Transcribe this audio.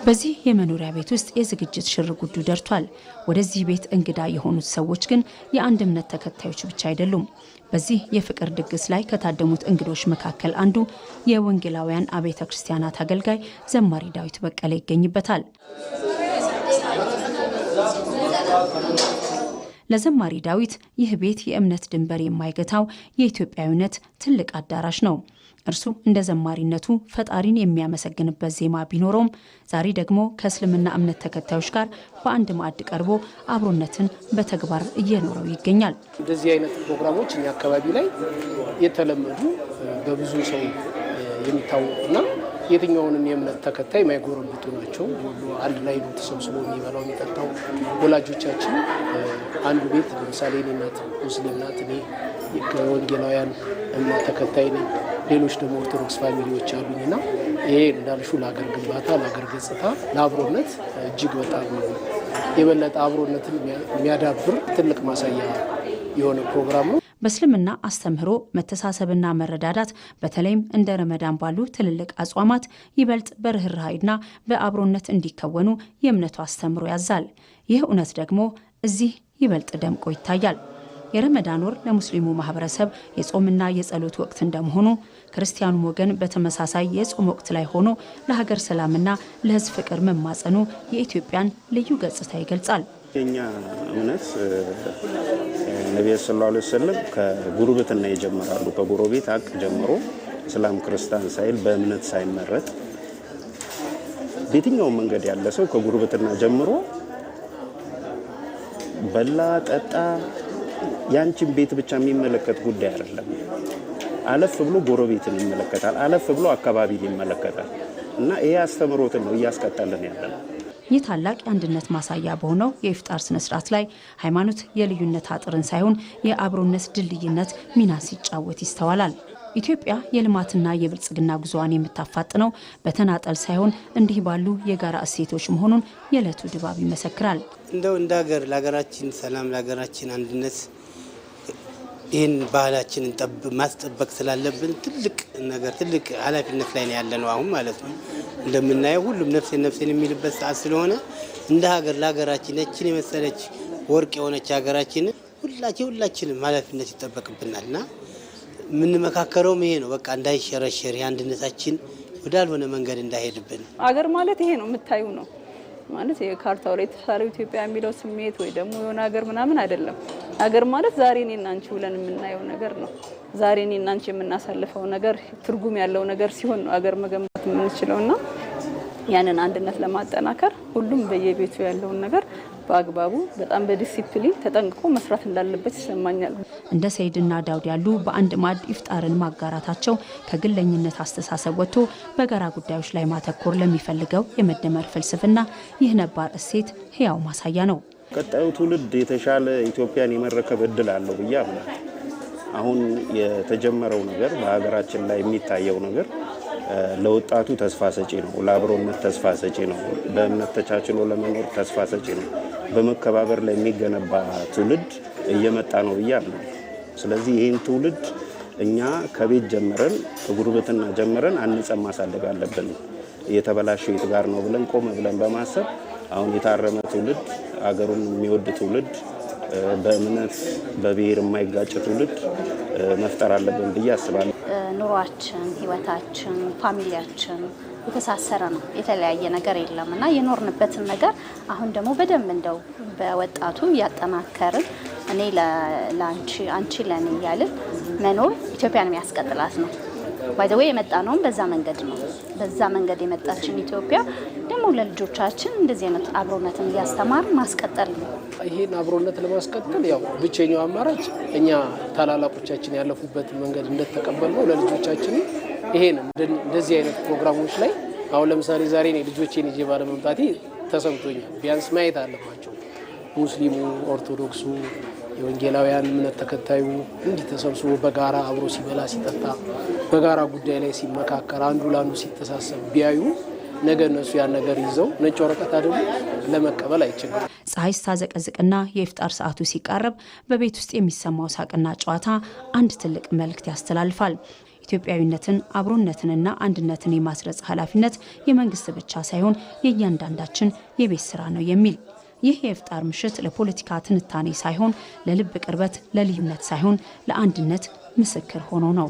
በዚህ የመኖሪያ ቤት ውስጥ የዝግጅት ሽርጉዱ ደርቷል። ወደዚህ ቤት እንግዳ የሆኑት ሰዎች ግን የአንድ እምነት ተከታዮች ብቻ አይደሉም። በዚህ የፍቅር ድግስ ላይ ከታደሙት እንግዶች መካከል አንዱ የወንጌላውያን አብያተ ክርስቲያናት አገልጋይ ዘማሪ ዳዊት በቀለ ይገኝበታል። ለዘማሪ ዳዊት ይህ ቤት የእምነት ድንበር የማይገታው የኢትዮጵያዊነት ትልቅ አዳራሽ ነው። እርሱ እንደ ዘማሪነቱ ፈጣሪን የሚያመሰግንበት ዜማ ቢኖረውም ዛሬ ደግሞ ከእስልምና እምነት ተከታዮች ጋር በአንድ ማዕድ ቀርቦ አብሮነትን በተግባር እየኖረው ይገኛል። እንደዚህ አይነት ፕሮግራሞች እኛ አካባቢ ላይ የተለመዱ በብዙ ሰው የሚታወቁና የትኛውንም የእምነት ተከታይ የማይጎረብጡ ናቸው። ሁሉ አንድ ላይ ነው ተሰብስቦ የሚበላው የሚጠጣው። ወላጆቻችን አንዱ ቤት ለምሳሌ እኔ እናት ሙስሊም ናት፣ እኔ ከወንጌላውያን እምነት ተከታይ ነኝ፣ ሌሎች ደግሞ ኦርቶዶክስ ፋሚሊዎች አሉኝና ይሄ እንዳልሹ ለሀገር ግንባታ፣ ለሀገር ገጽታ፣ ለአብሮነት እጅግ በጣም የበለጠ አብሮነትን የሚያዳብር ትልቅ ማሳያ የሆነ ፕሮግራም ነው። በእስልምና አስተምህሮ መተሳሰብና መረዳዳት በተለይም እንደ ረመዳን ባሉ ትልልቅ አጽዋማት ይበልጥ በርህራሄና በአብሮነት እንዲከወኑ የእምነቱ አስተምህሮ ያዛል። ይህ እውነት ደግሞ እዚህ ይበልጥ ደምቆ ይታያል። የረመዳን ወር ለሙስሊሙ ማህበረሰብ የጾምና የጸሎት ወቅት እንደመሆኑ ክርስቲያኑም ወገን በተመሳሳይ የጾም ወቅት ላይ ሆኖ ለሀገር ሰላምና ለሕዝብ ፍቅር መማጸኑ የኢትዮጵያን ልዩ ገጽታ ይገልጻል። የኛ እምነት ነብዩ ሰለላሁ ዐለይሂ ወሰለም ከጉርብትና ይጀምራሉ። ከጎረቤት ሀቅ ጀምሮ እስላም ክርስቲያን ሳይል በእምነት ሳይመረጥ በየትኛው መንገድ ያለ ሰው ከጉርብትና ጀምሮ በላ ጠጣ ያንቺን ቤት ብቻ የሚመለከት ጉዳይ አይደለም። አለፍ ብሎ ጎረቤትን ይመለከታል፣ አለፍ ብሎ አካባቢን ይመለከታል እና ይሄ አስተምሮትን ነው እያስቀጠልን ያለነው። ይህ ታላቅ የአንድነት ማሳያ በሆነው የኢፍጣር ስነ ስርዓት ላይ ሃይማኖት የልዩነት አጥርን ሳይሆን የአብሮነት ድልድይነት ሚና ሲጫወት ይስተዋላል። ኢትዮጵያ የልማትና የብልጽግና ጉዞዋን የምታፋጥነው በተናጠል ሳይሆን እንዲህ ባሉ የጋራ እሴቶች መሆኑን የዕለቱ ድባብ ይመሰክራል። እንደው እንደ ሀገር ለሀገራችን ሰላም፣ ለሀገራችን አንድነት ይህን ባህላችንን ማስጠበቅ ስላለብን ትልቅ ኃላፊነት ላይ ነው ያለነው አሁን ማለት ነው። እንደምናየው ሁሉም ነፍሴን የሚልበት ሰዓት ስለሆነ እንደ ሀገር ለሀገራችን እችን የመሰለች ወርቅ የሆነች ሀገራችን ሁላችንም ኃላፊነት ይጠበቅብናልና የምንመካከረውም ይሄ ነው። በቃ እንዳይሸረሸር የአንድነታችን ወዳልሆነ መንገድ እንዳይሄድብን። አገር ማለት ይሄ ነው፣ የምታዩ ነው ማለት የካርታው ላይ የተሳለው ኢትዮጵያ የሚለው ስሜት ወይ ደግሞ የሆነ ሀገር ምናምን አይደለም። ሀገር ማለት ዛሬ እኔና አንቺ ብለን የምናየው ነገር ነው። ዛሬ እኔና አንቺ የምናሳልፈው ነገር ትርጉም ያለው ነገር ሲሆን ነው ሀገር መገንባት የምንችለውና ያንን አንድነት ለማጠናከር ሁሉም በየቤቱ ያለውን ነገር በአግባቡ በጣም በዲሲፕሊን ተጠንቅቆ መስራት እንዳለበት ይሰማኛል። እንደ ሰይድና ዳውድ ያሉ በአንድ ማዕድ ኢፍጣርን ማጋራታቸው ከግለኝነት አስተሳሰብ ወጥቶ በጋራ ጉዳዮች ላይ ማተኮር ለሚፈልገው የመደመር ፍልስፍና ይህ ነባር እሴት ህያው ማሳያ ነው። ቀጣዩ ትውልድ የተሻለ ኢትዮጵያን የመረከብ እድል አለው ብዬ አምናለሁ። አሁን የተጀመረው ነገር በሀገራችን ላይ የሚታየው ነገር ለወጣቱ ተስፋ ሰጪ ነው። ለአብሮነት ተስፋ ሰጪ ነው። በእምነት ተቻችሎ ለመኖር ተስፋ ሰጪ ነው። በመከባበር ላይ የሚገነባ ትውልድ እየመጣ ነው ብዬ አምናለሁ። ስለዚህ ይህን ትውልድ እኛ ከቤት ጀምረን ከጉርብትና ጀምረን አንጸን ማሳደግ አለብን። የተበላሸው የት ጋር ነው ብለን ቆም ብለን በማሰብ አሁን የታረመ ትውልድ፣ አገሩን የሚወድ ትውልድ፣ በእምነት በብሔር የማይጋጭ ትውልድ መፍጠር አለብን ብዬ አስባለሁ። ኑሯችን፣ ህይወታችን፣ ፋሚሊያችን የተሳሰረ ነው። የተለያየ ነገር የለም እና የኖርንበትን ነገር አሁን ደግሞ በደንብ እንደው በወጣቱ ያጠናከርን እኔ ለአንቺ አንቺ ለኔ እያልን መኖር ኢትዮጵያን የሚያስቀጥላት ነው። ባይዘዌ የመጣ ነውም በዛ መንገድ ነው። በዛ መንገድ የመጣችን ኢትዮጵያ ደግሞ ለልጆቻችን እንደዚህ አይነት አብሮነትን እያስተማር ማስቀጠል ነው። ይሄን አብሮነት ለማስቀጠል ያው ብቸኛው አማራጭ እኛ ታላላቆቻችን ያለፉበትን መንገድ እንደተቀበልነው ለልጆቻችን ይሄን እንደዚህ አይነት ፕሮግራሞች ላይ አሁን ለምሳሌ ዛሬ እኔ ልጆቼን ይዤ ባለመምጣቴ ተሰምቶኛል። ቢያንስ ማየት አለባቸው። ሙስሊሙ፣ ኦርቶዶክሱ፣ የወንጌላውያን እምነት ተከታዩ እንዲህ ተሰብስቦ በጋራ አብሮ ሲበላ ሲጠጣ በጋራ ጉዳይ ላይ ሲመካከር አንዱ ለአንዱ ሲተሳሰብ ቢያዩ ነገ እነሱ ያን ነገር ይዘው ነጭ ወረቀት አይደሉ ለመቀበል አይችልም። ፀሐይ ስታዘቀዝቅና የኢፍጣር ሰዓቱ ሲቃረብ በቤት ውስጥ የሚሰማው ሳቅና ጨዋታ አንድ ትልቅ መልእክት ያስተላልፋል። ኢትዮጵያዊነትን፣ አብሮነትንና አንድነትን የማስረጽ ኃላፊነት የመንግስት ብቻ ሳይሆን የእያንዳንዳችን የቤት ስራ ነው የሚል ይህ የኢፍጣር ምሽት ለፖለቲካ ትንታኔ ሳይሆን ለልብ ቅርበት፣ ለልዩነት ሳይሆን ለአንድነት ምስክር ሆኖ ነው።